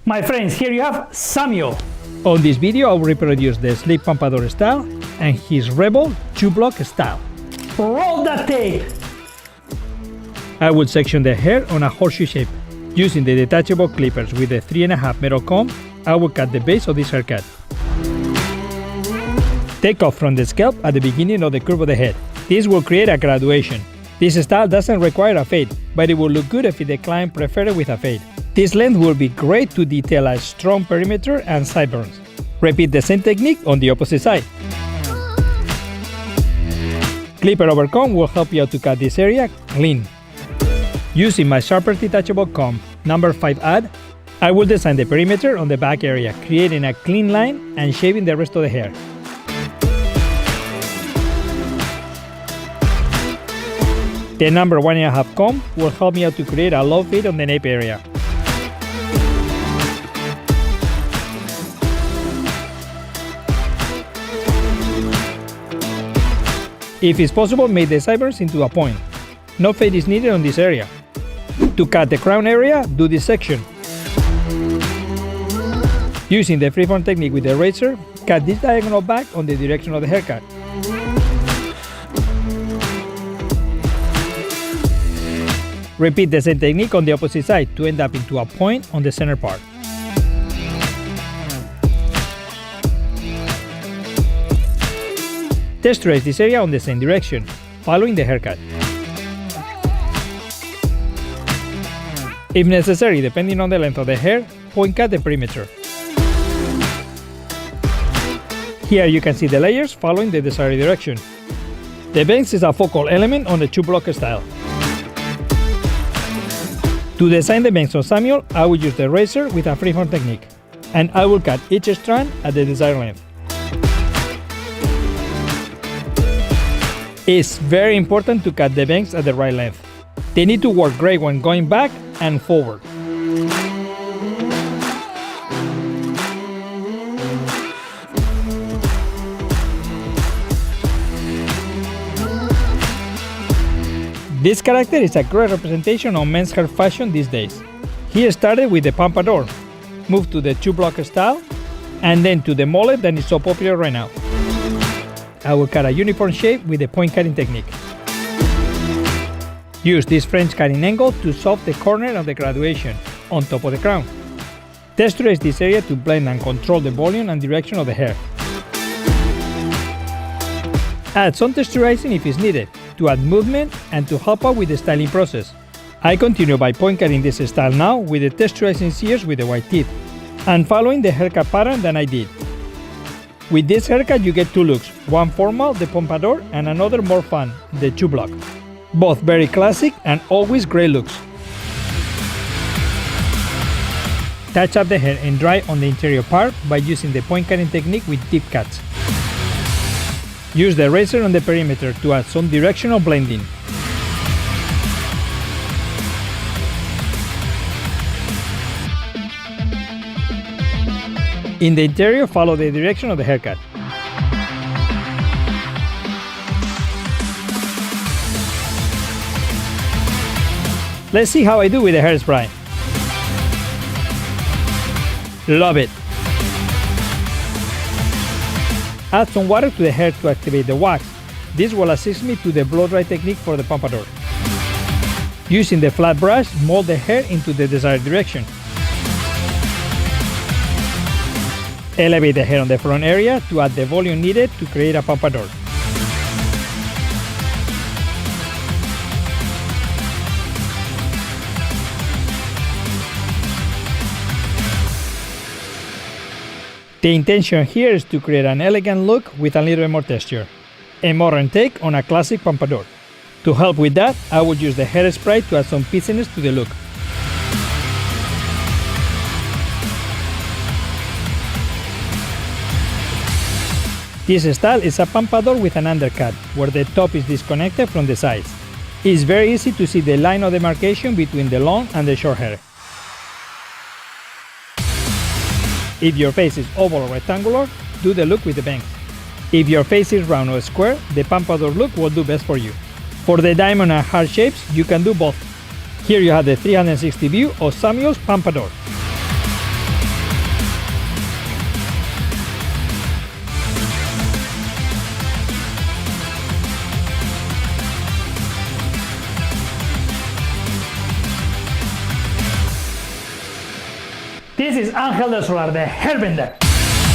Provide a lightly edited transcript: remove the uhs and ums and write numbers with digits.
My friends, here you have Samuel. On this video, I will reproduce the sleek pompadour style and his rebel 2-block style. Roll that tape. I will section the hair on a horseshoe shape. Using the detachable clippers with the 3.5 metal comb, I will cut the base of this haircut. Take off from the scalp at the beginning of the curve of the head. This will create a graduation. This style doesn't require a fade, but it will look good if the client prefers it with a fade. This length will be great to detail a strong perimeter and sideburns. Repeat the same technique on the opposite side. Clipper over comb will help you out to cut this area clean. Using my sharper detachable comb, number 5 add, I will design the perimeter on the back area, creating a clean line and shaving the rest of the hair. The number 1.5 comb will help me out to create a low fade on the nape area. If it's possible, make the sideburns into a point. No fade is needed on this area. To cut the crown area, do this section. Using the freeform technique with the razor, cut this diagonal back on the direction of the haircut. Repeat the same technique on the opposite side to end up into a point on the center part. Texturize this area on the same direction, following the haircut. If necessary, depending on the length of the hair, point cut the perimeter. Here you can see the layers following the desired direction. The bangs is a focal element on the 2-block style. To design the bangs on Samuel, I will use the razor with a freeform technique, and I will cut each strand at the desired length. It's very important to cut the bangs at the right length. They need to work great when going back and forward. This character is a great representation of men's hair fashion these days. He started with the pompadour, moved to the 2-block style, and then to the mullet that is so popular right now. I will cut a uniform shape with the point cutting technique. Use this French cutting angle to solve the corner of the graduation on top of the crown. Texturize this area to blend and control the volume and direction of the hair. Add some texturizing if it's needed, to add movement and to help out with the styling process. I continue by point cutting this style now with the texturizing shears with the white teeth, and following the haircut pattern that I did. With this haircut you get two looks, one formal, the pompadour, and another more fun, the 2-block. Both very classic and always great looks. Touch up the hair and dry on the interior part by using the point cutting technique with deep cuts. Use the razor on the perimeter to add some directional blending. In the interior, follow the direction of the haircut. Let's see how I do with the hairspray. Love it! Add some water to the hair to activate the wax. This will assist me to the blow dry technique for the pompadour. Using the flat brush, mold the hair into the desired direction. Elevate the hair on the front area to add the volume needed to create a pompadour. The intention here is to create an elegant look with a little bit more texture, a modern take on a classic pompadour. To help with that, I will use the hairspray to add some pieciness to the look. This style is a pompadour with an undercut, where the top is disconnected from the sides. It's very easy to see the line of demarcation between the long and the short hair. If your face is oval or rectangular, do the look with the bangs. If your face is round or square, the pompadour look will do best for you. For the diamond and heart shapes, you can do both. Here you have the 360 view of Samuel's pompadour. This is Angel del Solar, the hairbender.